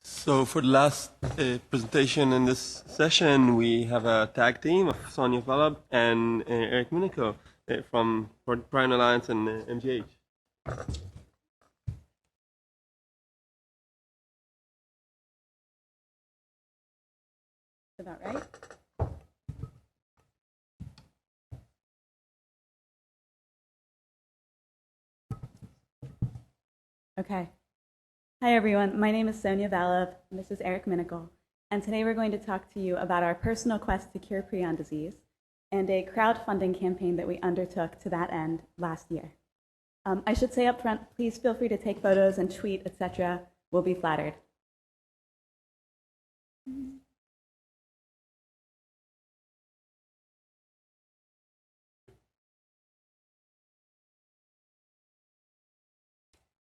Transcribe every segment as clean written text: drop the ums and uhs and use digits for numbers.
So for the last presentation in this session, we have a tag team of Sonia Vallabh and Eric Minikel from Prion Alliance and MGH. About right? Okay. Hi, everyone. My name is Sonia Vallabh, and this is Eric Minikel. And today we're going to talk to you about our personal quest to cure prion disease and a crowdfunding campaign that we undertook to that end last year. I should say up front, please feel free to take photos and tweet, etc. We'll be flattered.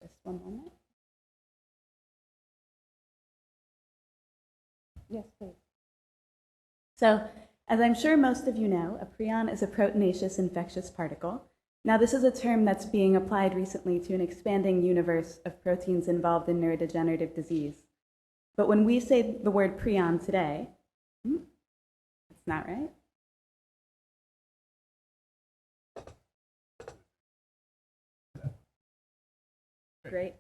Just one moment. Yes, please. So, as I'm sure most of you know, a prion is a proteinaceous infectious particle. Now, this is a term that's being applied recently to an expanding universe of proteins involved in neurodegenerative disease. But when we say the word prion today, that's not right. Great.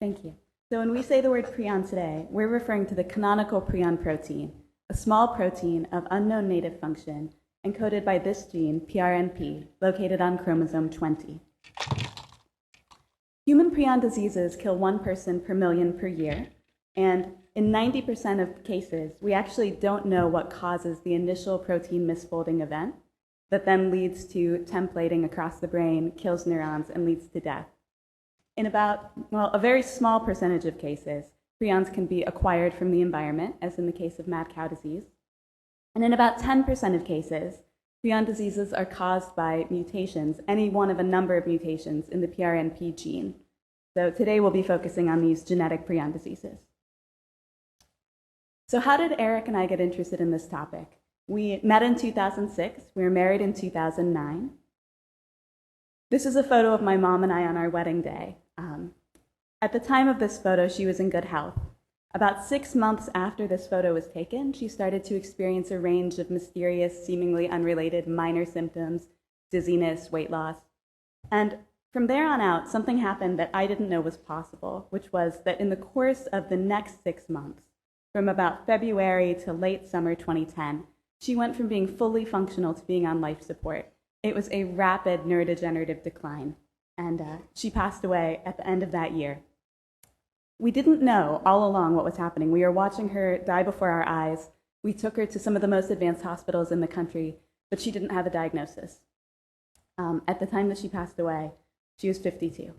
Thank you. So when we say the word prion today, we're referring to the canonical prion protein, a small protein of unknown native function encoded by this gene, PRNP, located on chromosome 20. Human prion diseases kill 1 person per million per year, and in 90% of cases, we actually don't know what causes the initial protein misfolding event that then leads to templating across the brain, kills neurons, and leads to death. In about, a very small percentage of cases, prions can be acquired from the environment, as in the case of mad cow disease. And in about 10% of cases, prion diseases are caused by mutations, any one of a number of mutations in the PRNP gene. So today we'll be focusing on these genetic prion diseases. So how did Eric and I get interested in this topic? We met in 2006. We were married in 2009. This is a photo of my mom and I on our wedding day. At the time of this photo, she was in good health. About 6 months after this photo was taken, she started to experience a range of mysterious, seemingly unrelated minor symptoms, dizziness, weight loss. And from there on out, something happened that I didn't know was possible, which was that in the course of the next 6 months, from about February to late summer 2010, she went from being fully functional to being on life support. It was a rapid neurodegenerative decline, and she passed away at the end of that year. We didn't know all along what was happening. We were watching her die before our eyes. We took her to some of the most advanced hospitals in the country, but she didn't have a diagnosis. At the time that she passed away, she was 52.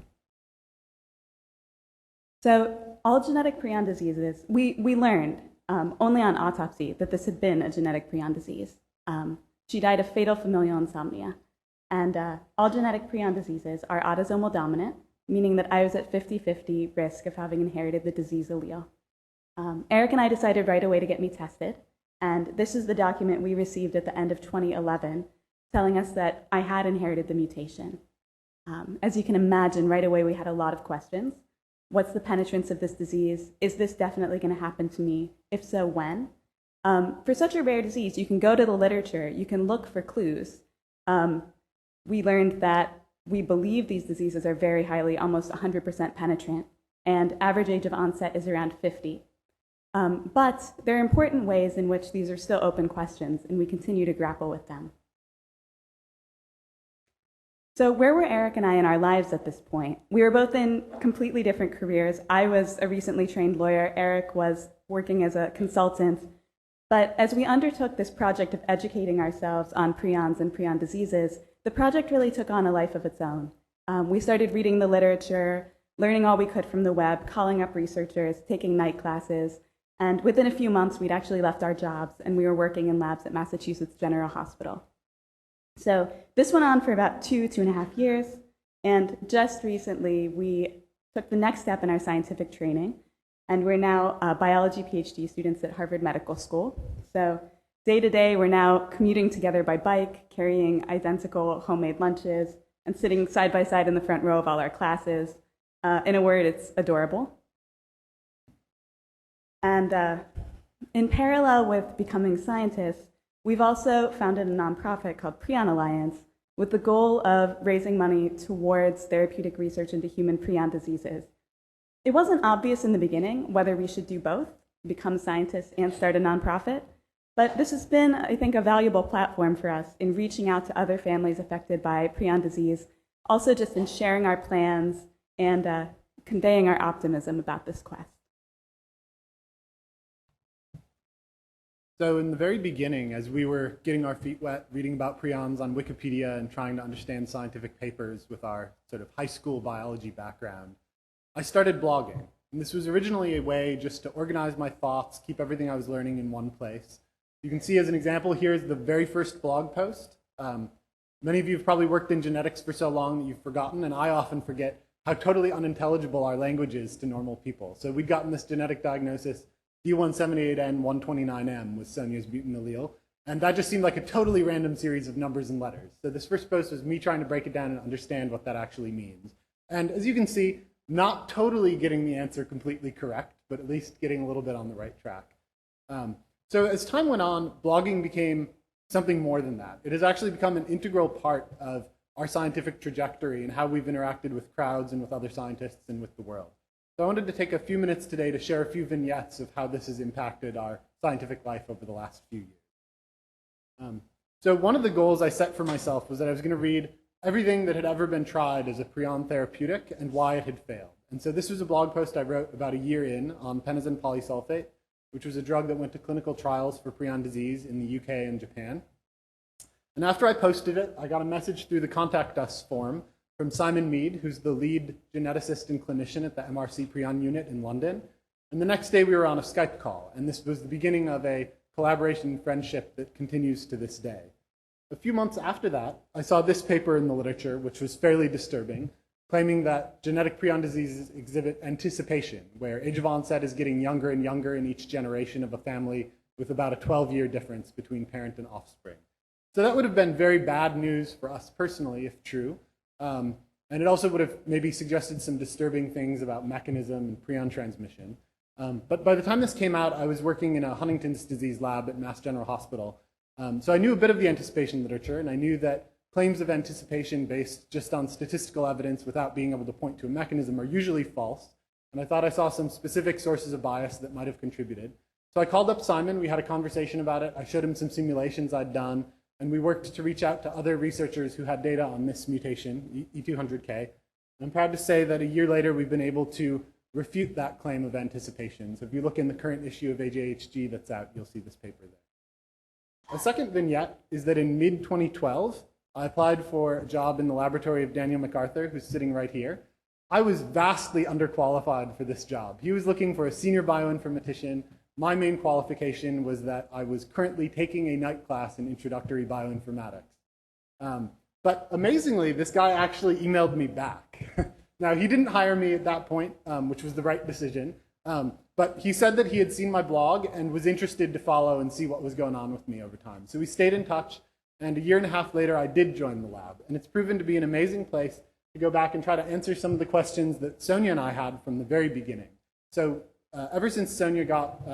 So all genetic prion diseases, we learned only on autopsy that this had been a genetic prion disease. She died of fatal familial insomnia. And all genetic prion diseases are autosomal dominant, meaning that I was at 50-50 risk of having inherited the disease allele. Eric and I decided right away to get me tested. And this is the document we received at the end of 2011 telling us that I had inherited the mutation. As you can imagine, right away we had a lot of questions. What's the penetrance of this disease? Is this definitely going to happen to me? If so, when? For such a rare disease, you can go to the literature, you can look for clues. We learned that we believe these diseases are very highly, almost 100% penetrant, and average age of onset is around 50. But there are important ways in which these are still open questions, and we continue to grapple with them. So where were Eric and I in our lives at this point? We were both in completely different careers. I was a recently trained lawyer. Eric was working as a consultant. But as we undertook this project of educating ourselves on prions and prion diseases, the project really took on a life of its own. We started reading the literature, learning all we could from the web, calling up researchers, taking night classes, and within a few months, we'd actually left our jobs, and we were working in labs at Massachusetts General Hospital. So this went on for about 2.5 years, and just recently, we took the next step in our scientific training, and we're now biology PhD students at Harvard Medical School. So day to day, we're now commuting together by bike, carrying identical homemade lunches, and sitting side by side in the front row of all our classes. In a word, it's adorable. And in parallel with becoming scientists, we've also founded a nonprofit called Prion Alliance with the goal of raising money towards therapeutic research into human prion diseases. It wasn't obvious in the beginning whether we should do both, become scientists and start a nonprofit, but this has been, I think, a valuable platform for us in reaching out to other families affected by prion disease, also just in sharing our plans and conveying our optimism about this quest. So in the very beginning, as we were getting our feet wet, reading about prions on Wikipedia and trying to understand scientific papers with our sort of high school biology background, I started blogging. And this was originally a way just to organize my thoughts, keep everything I was learning in one place. You can see as an example, here's the very first blog post. Many of you have probably worked in genetics for so long that you've forgotten, and I often forget how totally unintelligible our language is to normal people. So we'd gotten this genetic diagnosis, D178N129M was Sonia's mutant allele, and that just seemed like a totally random series of numbers and letters. So this first post was me trying to break it down and understand what that actually means. And as you can see, not totally getting the answer completely correct, but at least getting a little bit on the right track. So as time went on, blogging became something more than that. It has actually become an integral part of our scientific trajectory and how we've interacted with crowds and with other scientists and with the world. So I wanted to take a few minutes today to share a few vignettes of how this has impacted our scientific life over the last few years. So one of the goals I set for myself was that I was going to read everything that had ever been tried as a prion therapeutic and why it had failed. And so this was a blog post I wrote about a year in on penizen polysulfate, which was a drug that went to clinical trials for prion disease in the UK and Japan. And after I posted it, I got a message through the Contact Us form from Simon Mead, who's the lead geneticist and clinician at the MRC Prion unit in London. And the next day we were on a Skype call, and this was the beginning of a collaboration and friendship that continues to this day. A few months after that, I saw this paper in the literature, which was fairly disturbing, claiming that genetic prion diseases exhibit anticipation, where age of onset is getting younger and younger in each generation of a family with about a 12-year difference between parent and offspring. So that would have been very bad news for us personally, if true. And it also would have maybe suggested some disturbing things about mechanism and prion transmission. But by the time this came out, I was working in a Huntington's disease lab at Mass General Hospital. So I knew a bit of the anticipation literature, and I knew that claims of anticipation based just on statistical evidence without being able to point to a mechanism are usually false. And I thought I saw some specific sources of bias that might have contributed. So I called up Simon, we had a conversation about it, I showed him some simulations I'd done, and we worked to reach out to other researchers who had data on this mutation, E200K. I'm proud to say that a year later, we've been able to refute that claim of anticipation. So if you look in the current issue of ASHG that's out, you'll see this paper there. A second vignette is that in mid-2012, I applied for a job in the laboratory of Daniel MacArthur, who's sitting right here. I was vastly underqualified for this job. He was looking for a senior bioinformatician. My main qualification was that I was currently taking a night class in introductory bioinformatics. But amazingly, this guy actually emailed me back. Now, he didn't hire me at that point, which was the right decision. But he said that he had seen my blog and was interested to follow and see what was going on with me over time. So we stayed in touch, and a year and a half later, I did join the lab. And it's proven to be an amazing place to go back and try to answer some of the questions that Sonia and I had from the very beginning. So ever since Sonia got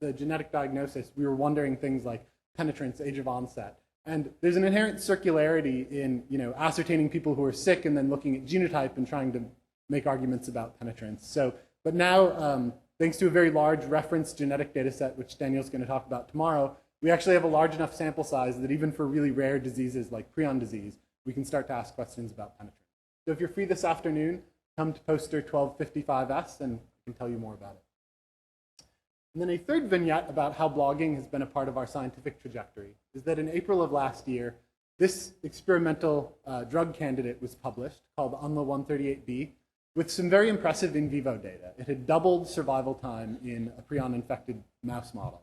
the genetic diagnosis, we were wondering things like penetrance, age of onset. And there's an inherent circularity in ascertaining people who are sick and then looking at genotype and trying to make arguments about penetrance. So, but now, thanks to a very large reference genetic data set, which Daniel's going to talk about tomorrow, we actually have a large enough sample size that even for really rare diseases like prion disease, we can start to ask questions about penetrance. So if you're free this afternoon, come to poster 1255S and I can tell you more about it. And then a third vignette about how blogging has been a part of our scientific trajectory is that in April of last year, this experimental drug candidate was published called UNLA-138B with some very impressive in vivo data. It had doubled survival time in a prion-infected mouse model.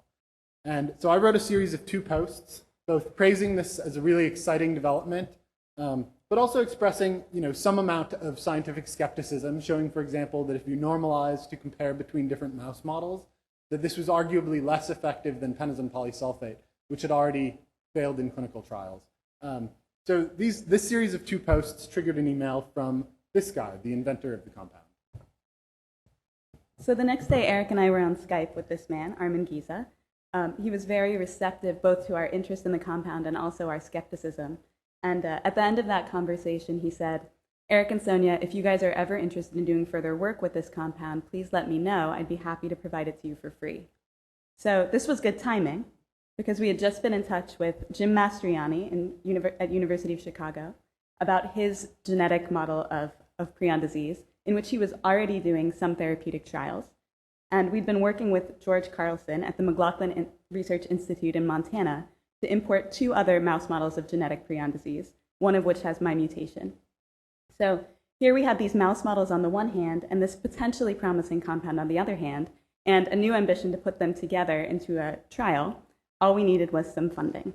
And so I wrote a series of 2 posts, both praising this as a really exciting development, but also expressing some amount of scientific skepticism, showing, for example, that if you normalize to compare between different mouse models, that this was arguably less effective than penizen polysulfate, which had already failed in clinical trials. So this series of 2 posts triggered an email from this guy, the inventor of the compound. So the next day, Eric and I were on Skype with this man, Armin Giza. He was very receptive both to our interest in the compound and also our skepticism. And at the end of that conversation, he said, Eric and Sonia, if you guys are ever interested in doing further work with this compound, please let me know. I'd be happy to provide it to you for free. So this was good timing, because we had just been in touch with Jim Mastriani at University of Chicago about his genetic model of prion disease, in which he was already doing some therapeutic trials. And we'd been working with George Carlson at the McLaughlin Research Institute in Montana to import 2 other mouse models of genetic prion disease, one of which has my mutation. So here we had these mouse models on the one hand, and this potentially promising compound on the other hand, and a new ambition to put them together into a trial. All we needed was some funding.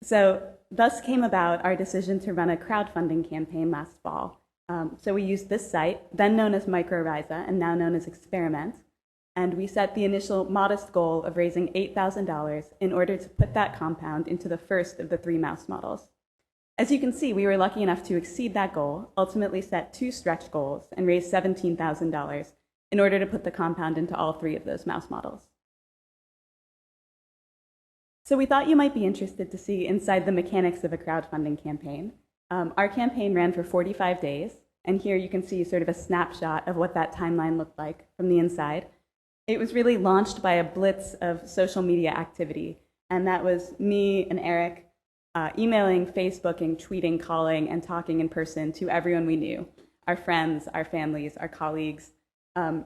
So thus came about our decision to run a crowdfunding campaign last fall. So we used this site, then known as MicroRhiza and now known as Experiment, and we set the initial modest goal of raising $8,000 in order to put that compound into the first of the 3 mouse models. As you can see, we were lucky enough to exceed that goal, ultimately set 2 stretch goals, and raise $17,000 in order to put the compound into all 3 of those mouse models. So we thought you might be interested to see inside the mechanics of a crowdfunding campaign. Our campaign ran for 45 days, and here you can see sort of a snapshot of what that timeline looked like from the inside. It was really launched by a blitz of social media activity, and that was me and Eric emailing, Facebooking, tweeting, calling, and talking in person to everyone we knew, our friends, our families, our colleagues,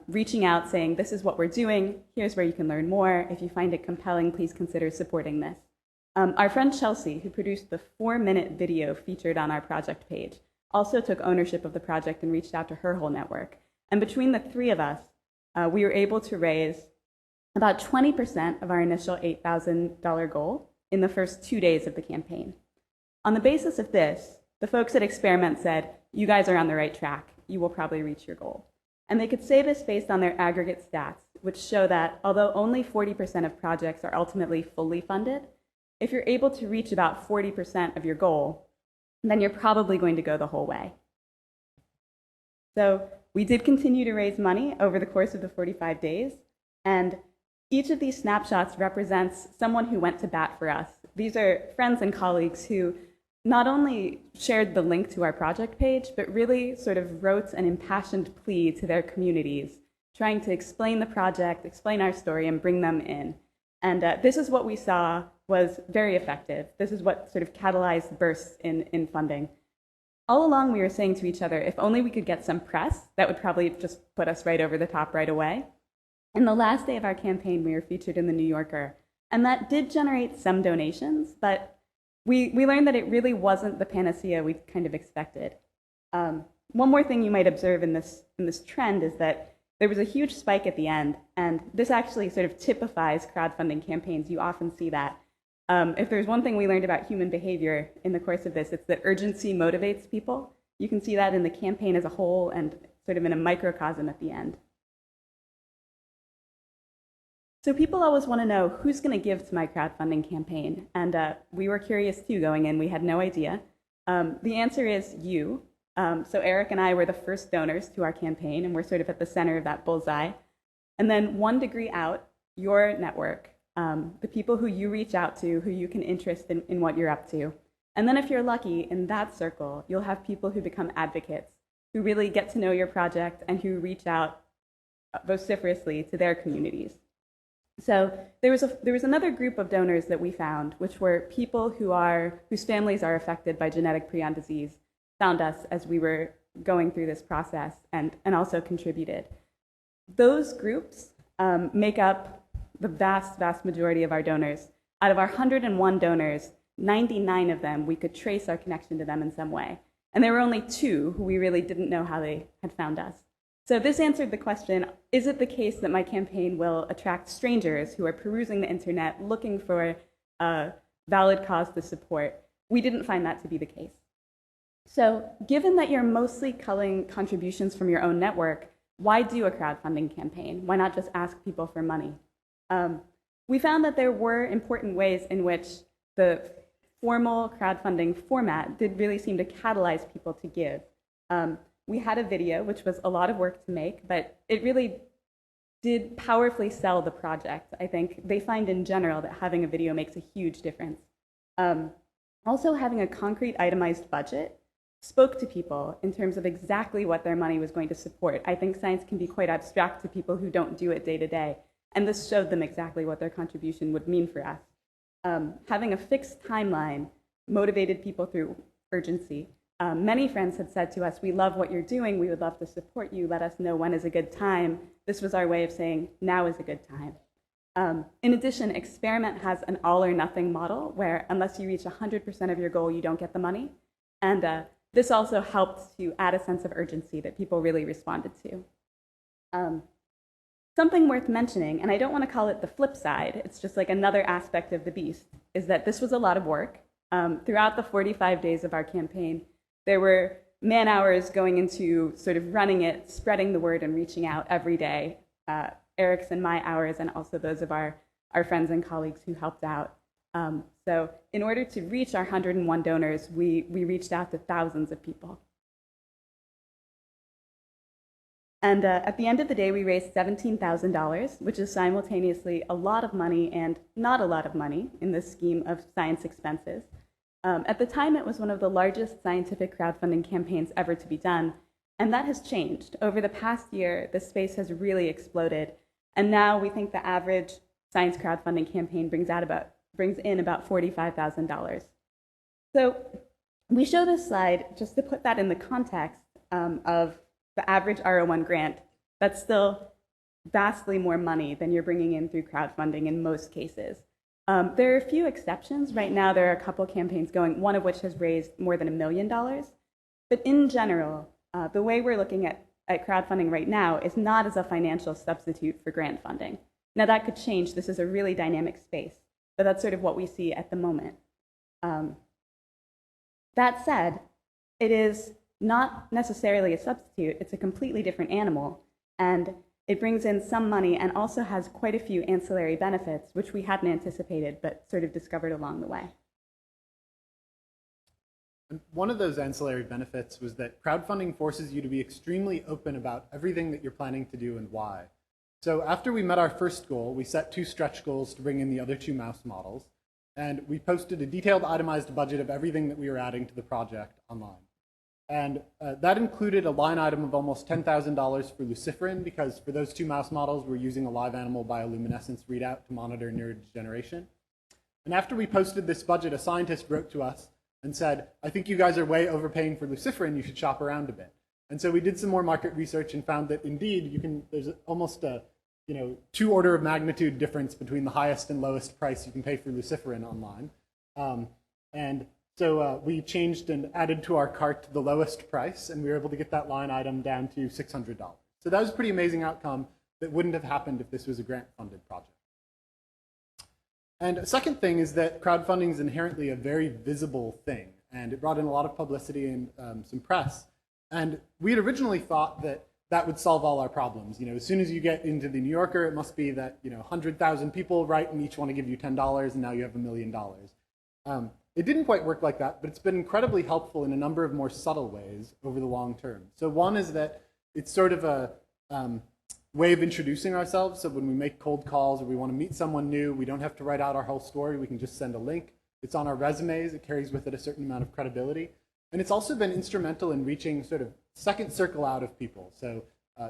reaching out saying, this is what we're doing, here's where you can learn more. If you find it compelling, please consider supporting this. Our friend Chelsea, who produced the 4-minute video featured on our project page, also took ownership of the project and reached out to her whole network. And between the 3 of us, we were able to raise about 20% of our initial $8,000 goal in the first 2 days of the campaign. On the basis of this, the folks at Experiment said, you guys are on the right track. You will probably reach your goal. And they could say this based on their aggregate stats, which show that although only 40% of projects are ultimately fully funded, if you're able to reach about 40% of your goal, then you're probably going to go the whole way. So we did continue to raise money over the course of the 45 days, and each of these snapshots represents someone who went to bat for us. These are friends and colleagues who not only shared the link to our project page, but really sort of wrote an impassioned plea to their communities, trying to explain the project, explain our story, and bring them in. And this is what we saw was very effective. This is what sort of catalyzed bursts in funding. All along, we were saying to each other, if only we could get some press, that would probably just put us right over the top right away. And the last day of our campaign, we were featured in the New Yorker. And that did generate some donations, but we learned that it really wasn't the panacea we kind of expected. One more thing you might observe in this trend is that there was a huge spike at the end, and this actually sort of typifies crowdfunding campaigns. You often see that. If there's one thing we learned about human behavior in the course of this, it's that urgency motivates people. You can see that in the campaign as a whole and sort of in a microcosm at the end. So people always want to know who's going to give to my crowdfunding campaign, and we were curious too going in. We had no idea. The answer is you. So Eric and I were the first donors to our campaign, and we're sort of at the center of that bullseye. And then 1 degree out, your network, the people who you reach out to, who you can interest in what you're up to. And then if you're lucky, in that circle, you'll have people who become advocates, who really get to know your project and who reach out vociferously to their communities. So there was another group of donors that we found, which were people whose families are affected by genetic prion disease, found us as we were going through this process and also contributed. Those groups make up the vast, vast majority of our donors. Out of our 101 donors, 99 of them, we could trace our connection to them in some way. And there were only 2 who we really didn't know how they had found us. So this answered the question, is it the case that my campaign will attract strangers who are perusing the internet looking for a valid cause to support? We didn't find that to be the case. So given that you're mostly culling contributions from your own network, why do a crowdfunding campaign? Why not just ask people for money? We found that there were important ways in which the formal crowdfunding format did really seem to catalyze people to give. we had a video, which was a lot of work to make, but it really did powerfully sell the project. I think they find in general that having a video makes a huge difference. Also, having a concrete itemized budget spoke to people in terms of exactly what their money was going to support. I think science can be quite abstract to people who don't do it day to day, and this showed them exactly what their contribution would mean for us. Having a fixed timeline motivated people through urgency. Many friends had said to us, "We love what you're doing, we would love to support you, let us know when is a good time." This was our way of saying, now is a good time. In addition, Experiment has an all or nothing model where unless you reach 100% of your goal, you don't get the money. And this also helped to add a sense of urgency that people really responded to. Something worth mentioning, and I don't want to call it the flip side, it's just like another aspect of the beast, is that this was a lot of work. Throughout the 45 days of our campaign, there were man hours going into sort of running it, spreading the word, and reaching out every day. Eric's and my hours, and also those of our friends and colleagues who helped out. So in order to reach our 101 donors, we reached out to thousands of people. And at the end of the day, we raised $17,000, which is simultaneously a lot of money and not a lot of money in the scheme of science expenses. At the time, it was one of the largest scientific crowdfunding campaigns ever to be done, and that has changed. Over the past year, the space has really exploded, and now we think the average science crowdfunding campaign brings in about $45,000. So we show this slide just to put that in the context of the average R01 grant. That's still vastly more money than you're bringing in through crowdfunding in most cases. There are a few exceptions. Right now, there are a couple campaigns going, one of which has raised more than $1 million. But in general, the way we're looking at crowdfunding right now is not as a financial substitute for grant funding. Now, that could change. This is a really dynamic space, but that's sort of what we see at the moment. That said, it is not necessarily a substitute. It's a completely different animal, and it brings in some money and also has quite a few ancillary benefits, which we hadn't anticipated, but sort of discovered along the way. And one of those ancillary benefits was that crowdfunding forces you to be extremely open about everything that you're planning to do and why. So after we met our first goal, we set 2 stretch goals to bring in the other 2 mouse models, and we posted a detailed itemized budget of everything that we were adding to the project online. And that included a line item of almost $10,000 for luciferin, because for those 2 mouse models, we're using a live animal bioluminescence readout to monitor neurodegeneration. And after we posted this budget, a scientist wrote to us and said, "I think you guys are way overpaying for luciferin, you should shop around a bit." And so we did some more market research and found that indeed there's almost a 2 order of magnitude difference between the highest and lowest price you can pay for luciferin online. So we changed and added to our cart the lowest price, and we were able to get that line item down to $600. So that was a pretty amazing outcome that wouldn't have happened if this was a grant-funded project. And a second thing is that crowdfunding is inherently a very visible thing, and it brought in a lot of publicity and some press. And we had originally thought that that would solve all our problems. As soon as you get into the New Yorker, it must be that 100,000 people write and each want to give you $10, and now you have $1 million. It didn't quite work like that, but it's been incredibly helpful in a number of more subtle ways over the long term. So one is that it's sort of a way of introducing ourselves. So when we make cold calls or we want to meet someone new, we don't have to write out our whole story. We can just send a link. It's on our resumes. It carries with it a certain amount of credibility. And it's also been instrumental in reaching sort of second circle out of people. So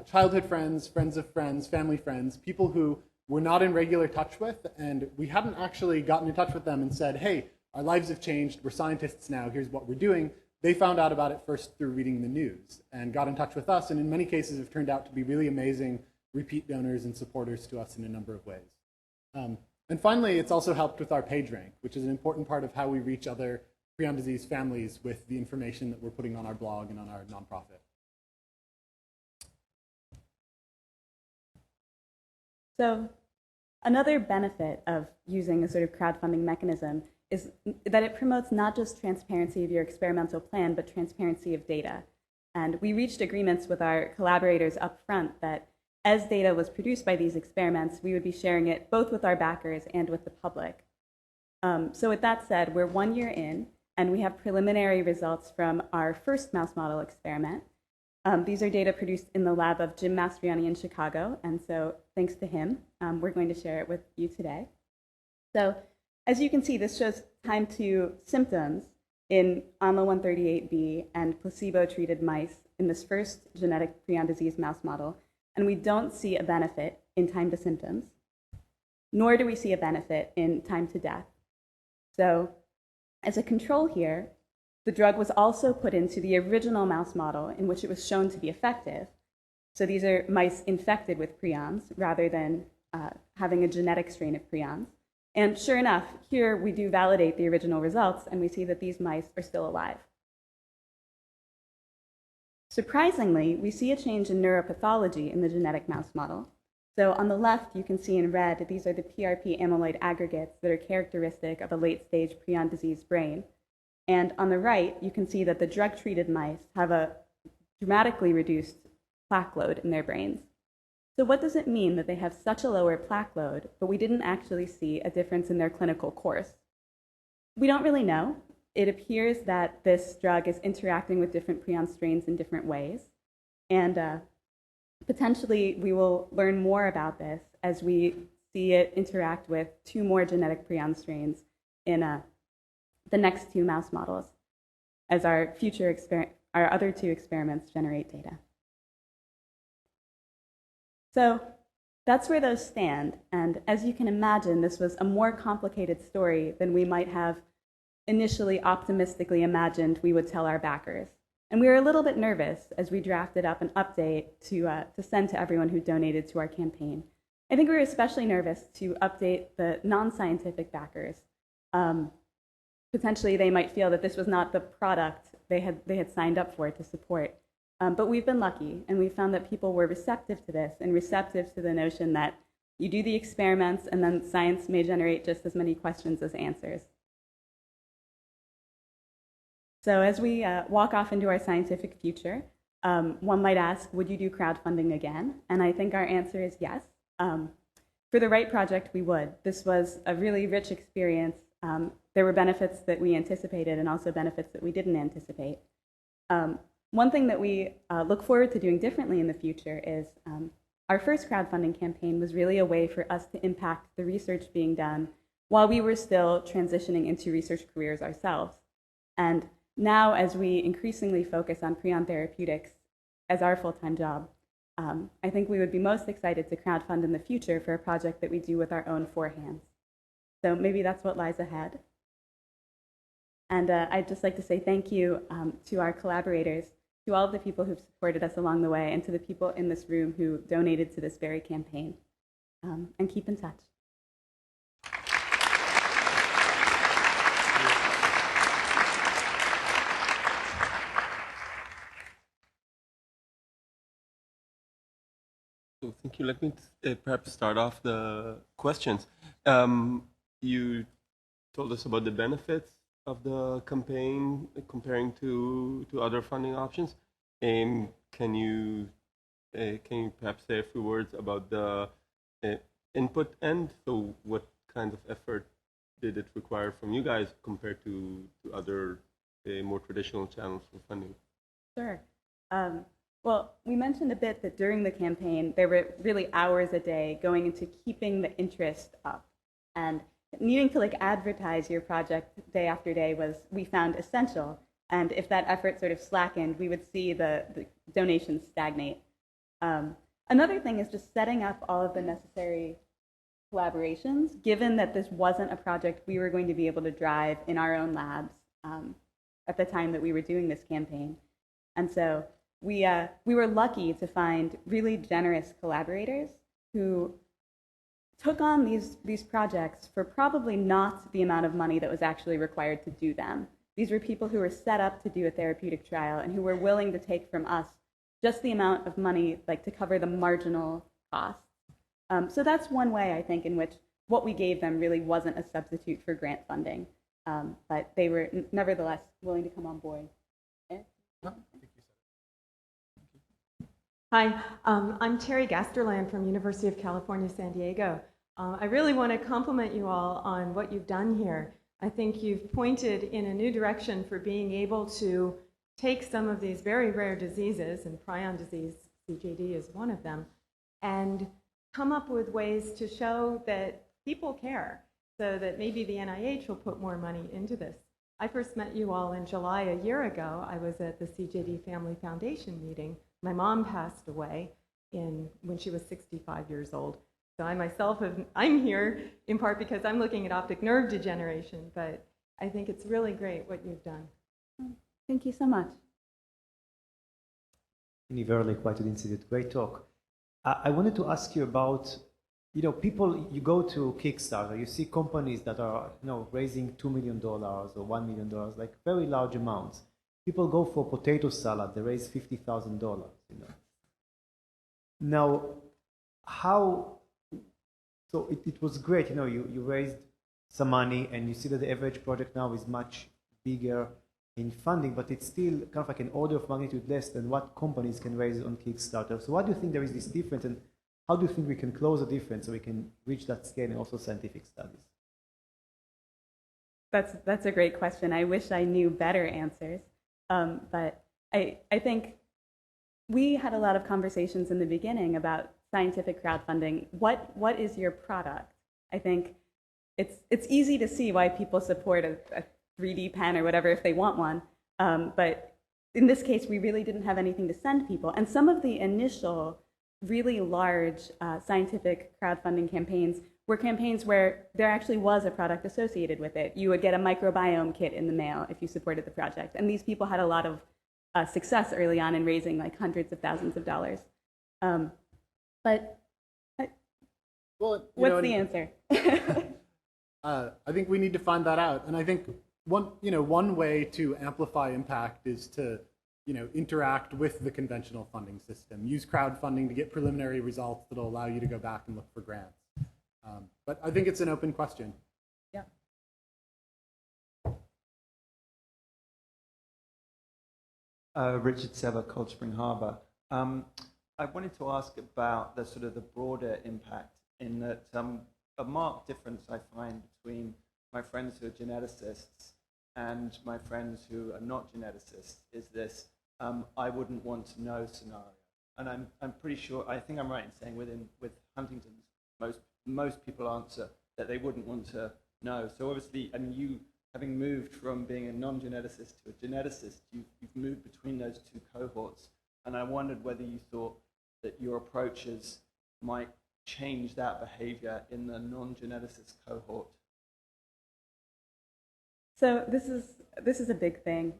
childhood friends, friends of friends, family friends, people who we're not in regular touch with, and we hadn't actually gotten in touch with them and said, "Hey, our lives have changed, we're scientists now, here's what we're doing." They found out about it first through reading the news and got in touch with us, and in many cases have turned out to be really amazing repeat donors and supporters to us in a number of ways. And finally, it's also helped with our page rank, which is an important part of how we reach other prion disease families with the information that we're putting on our blog and on our nonprofit. So another benefit of using a sort of crowdfunding mechanism is that it promotes not just transparency of your experimental plan, but transparency of data. And we reached agreements with our collaborators up front that as data was produced by these experiments, we would be sharing it both with our backers and with the public. So with that said, we're 1 year in, and we have preliminary results from our first mouse model experiment. These are data produced in the lab of Jim Mastriani in Chicago, and so thanks to him, we're going to share it with you today. So as you can see, this shows time to symptoms in ANLA 138B and placebo-treated mice in this first genetic prion disease mouse model, and we don't see a benefit in time to symptoms, nor do we see a benefit in time to death. So as a control here, the drug was also put into the original mouse model in which it was shown to be effective. So these are mice infected with prions rather than having a genetic strain of prions. And sure enough, here we do validate the original results, and we see that these mice are still alive. Surprisingly, we see a change in neuropathology in the genetic mouse model. So on the left, you can see in red, these are the PRP amyloid aggregates that are characteristic of a late-stage prion disease brain. And on the right, you can see that the drug-treated mice have a dramatically reduced plaque load in their brains. So what does it mean that they have such a lower plaque load, but we didn't actually see a difference in their clinical course? We don't really know. It appears that this drug is interacting with different prion strains in different ways. And potentially, we will learn more about this as we see it interact with 2 more genetic prion strains in the next 2 mouse models as our other 2 experiments generate data. So that's where those stand. And as you can imagine, this was a more complicated story than we might have initially optimistically imagined we would tell our backers. And we were a little bit nervous as we drafted up an update to send to everyone who donated to our campaign. I think we were especially nervous to update the non-scientific backers. Potentially, they might feel that this was not the product they had signed up for to support. But we've been lucky, and we found that people were receptive to this and receptive to the notion that you do the experiments, and then science may generate just as many questions as answers. So as we walk off into our scientific future, one might ask, would you do crowdfunding again? And I think our answer is yes. For the right project, we would. This was a really rich experience. There were benefits that we anticipated and also benefits that we didn't anticipate. One thing that we look forward to doing differently in the future is our first crowdfunding campaign was really a way for us to impact the research being done while we were still transitioning into research careers ourselves. And now, as we increasingly focus on prion therapeutics as our full-time job, I think we would be most excited to crowdfund in the future for a project that we do with our own 4 hands. So maybe that's what lies ahead. And I'd just like to say thank you to our collaborators, to all of the people who've supported us along the way, and to the people in this room who donated to this very campaign. And keep in touch. So thank you. Let me perhaps start off the questions. You told us about the benefits of the campaign comparing to other funding options. Can you perhaps say a few words about the input end? So what kind of effort did it require from you guys compared to other more traditional channels for funding? Sure. Well, we mentioned a bit that during the campaign, there were really hours a day going into keeping the interest up. And needing to advertise your project day after day was, we found, essential. And if that effort sort of slackened, we would see the donations stagnate. Another thing is just setting up all of the necessary collaborations, given that this wasn't a project we were going to be able to drive in our own labs at the time that we were doing this campaign. And so we were lucky to find really generous collaborators who took on these projects for probably not the amount of money that was actually required to do them. These were people who were set up to do a therapeutic trial and who were willing to take from us just the amount of money to cover the marginal costs. So that's one way, I think, in which what we gave them really wasn't a substitute for grant funding, but they were nevertheless willing to come on board. Hi, I'm Terry Gasterland from University of California, San Diego. I really want to compliment you all on what you've done here. I think you've pointed in a new direction for being able to take some of these very rare diseases, and prion disease, CJD, is one of them, and come up with ways to show that people care, so that maybe the NIH will put more money into this. I first met you all in July a year ago. I was at the CJD Family Foundation meeting. My mom passed away when she was 65 years old. So I myself, I'm here in part because I'm looking at optic nerve degeneration, but I think it's really great what you've done. Thank you so much. Very quite an incident. Great talk. I wanted to ask you about, people, you go to Kickstarter, you see companies that are, raising $2 million or $1 million, like very large amounts. People go for potato salad, they raise $50,000, Now, so it was great, you raised some money and you see that the average project now is much bigger in funding, but it's still kind of like an order of magnitude less than what companies can raise on Kickstarter. So why do you think there is this difference, and how do you think we can close the difference so we can reach that scale and also scientific studies? That's a great question. I wish I knew better answers, but I think we had a lot of conversations in the beginning about scientific crowdfunding. What is your product? I think it's easy to see why people support a 3D pen or whatever if they want one, but in this case, we really didn't have anything to send people. And some of the initial really large scientific crowdfunding campaigns were campaigns where there actually was a product associated with it. You would get a microbiome kit in the mail if you supported the project. And these people had a lot of success early on in raising like hundreds of thousands of dollars. But what's the answer? I think we need to find that out. And I think one way to amplify impact is to interact with the conventional funding system. Use crowdfunding to get preliminary results that will allow you to go back and look for grants. But I think it's an open question. Yeah. Richard Sever, Cold Spring Harbor. I wanted to ask about the sort of the broader impact, in that a marked difference I find between my friends who are geneticists and my friends who are not geneticists is this I wouldn't want to know scenario. And I'm pretty sure, I think I'm right in saying with Huntington's, most people answer that they wouldn't want to know. So obviously, you having moved from being a non-geneticist to a geneticist, you've moved between those two cohorts. And I wondered whether you thought that your approaches might change that behavior in the non-geneticist cohort. So this is a big thing,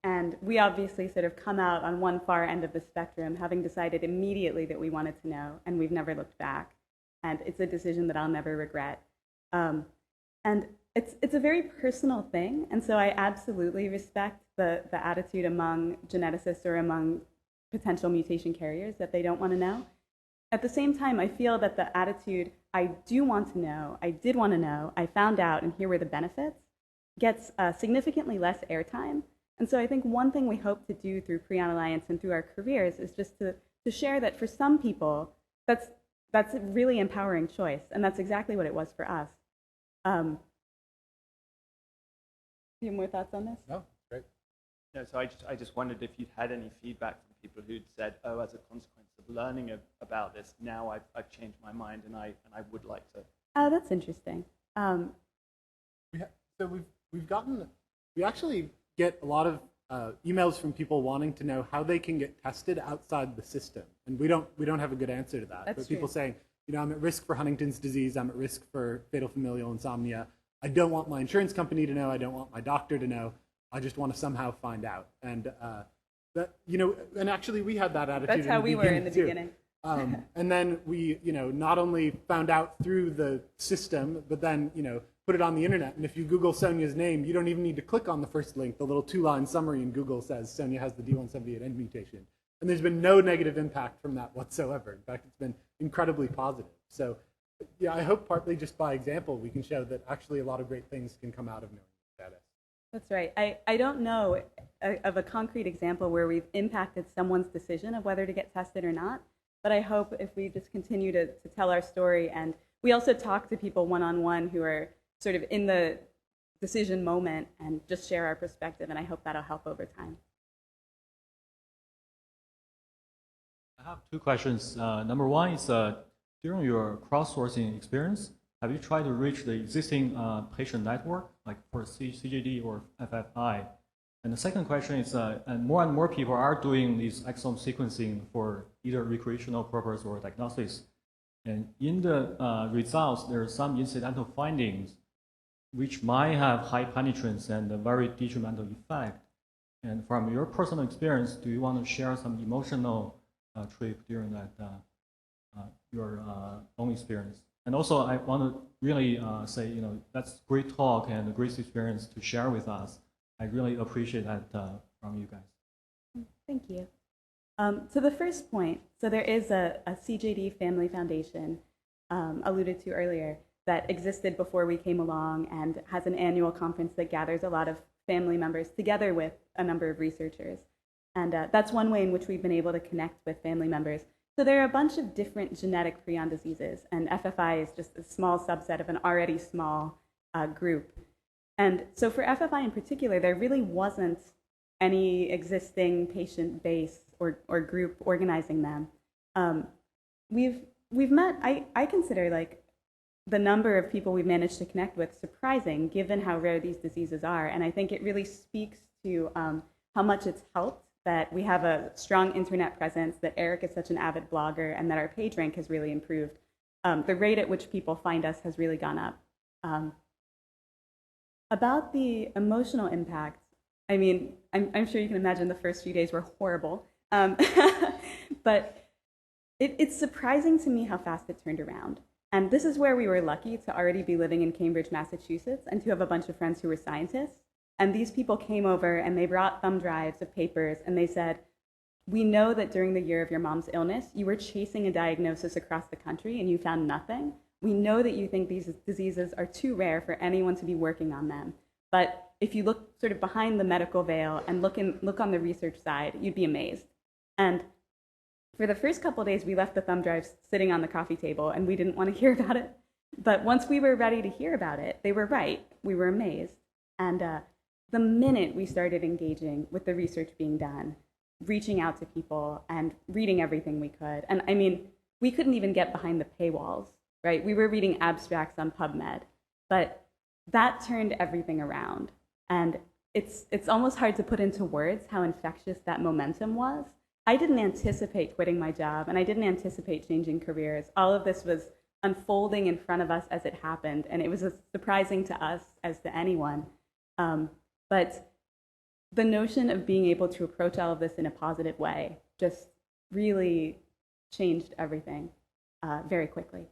and we obviously sort of come out on one far end of the spectrum, having decided immediately that we wanted to know, and we've never looked back. And it's a decision that I'll never regret. And it's a very personal thing, and so I absolutely respect the attitude among geneticists or among potential mutation carriers that they don't want to know. At the same time, I feel that the attitude, I do want to know, I did want to know, I found out, and here were the benefits, gets significantly less airtime. And so I think one thing we hope to do through Prion Alliance and through our careers is just to share that for some people, that's a really empowering choice, and that's exactly what it was for us. Do you have more thoughts on this? No, great. No, so I just wondered if you'd had any feedback from people who'd said, oh, as a consequence of learning about this, now I've changed my mind and I would like to. Oh, that's interesting. We actually get a lot of emails from people wanting to know how they can get tested outside the system, and we don't have a good answer to that. That's but people true. saying, I'm at risk for Huntington's disease, I'm at risk for fatal familial insomnia. I don't want my insurance company to know. I don't want my doctor to know. I just want to somehow find out. And and actually we had that attitude. That's how we were in the beginning. And then we, not only found out through the system, but then, put it on the internet. And if you Google Sonia's name, you don't even need to click on the first link. The little 2-line summary in Google says Sonia has the D178N mutation. And there's been no negative impact from that whatsoever. In fact, it's been incredibly positive. So yeah, I hope partly just by example, we can show that actually a lot of great things can come out of knowing status. That's right. I don't know of a concrete example where we've impacted someone's decision of whether to get tested or not, but I hope if we just continue to tell our story, and we also talk to people one-on-one who are sort of in the decision moment and just share our perspective, and I hope that'll help over time. have two questions. Number one is, during your crowdsourcing experience, have you tried to reach the existing patient network, like for CJD or FFI? And the second question is, and more people are doing this exome sequencing for either recreational purpose or diagnostics. And in the results, there are some incidental findings which might have high penetrance and a very detrimental effect. And from your personal experience, do you want to share some emotional trip during that your own experience? And also, I want to really say, that's great talk and a great experience to share with us. I really appreciate that from you guys. Thank you. So the first point, so there is a CJD Family Foundation alluded to earlier that existed before we came along and has an annual conference that gathers a lot of family members together with a number of researchers. And that's one way in which we've been able to connect with family members. So there are a bunch of different genetic prion diseases, and FFI is just a small subset of an already small group. And so for FFI in particular, there really wasn't any existing patient base or group organizing them. We've met, I consider like the number of people we've managed to connect with surprising given how rare these diseases are. And I think it really speaks to how much it's helped that we have a strong internet presence, that Eric is such an avid blogger, and that our page rank has really improved. The rate at which people find us has really gone up. About the emotional impact, I mean, I'm sure you can imagine the first few days were horrible. But it's surprising to me how fast it turned around. And this is where we were lucky to already be living in Cambridge, Massachusetts, and to have a bunch of friends who were scientists. And these people came over and they brought thumb drives of papers and they said, we know that during the year of your mom's illness, you were chasing a diagnosis across the country and you found nothing. We know that you think these diseases are too rare for anyone to be working on them. But if you look sort of behind the medical veil and look on the research side, you'd be amazed. And for the first couple of days, we left the thumb drives sitting on the coffee table and we didn't want to hear about it. But once we were ready to hear about it, they were right. We were amazed. And the minute we started engaging with the research being done, reaching out to people and reading everything we could. And I mean, we couldn't even get behind the paywalls, right? We were reading abstracts on PubMed, but that turned everything around. And it's almost hard to put into words how infectious that momentum was. I didn't anticipate quitting my job, and I didn't anticipate changing careers. All of this was unfolding in front of us as it happened, and it was as surprising to us as to anyone. But the notion of being able to approach all of this in a positive way just really changed everything very quickly.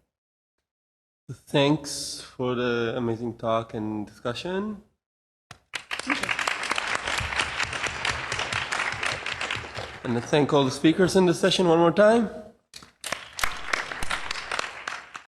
Thanks for the amazing talk and discussion. And to thank all the speakers in the session one more time.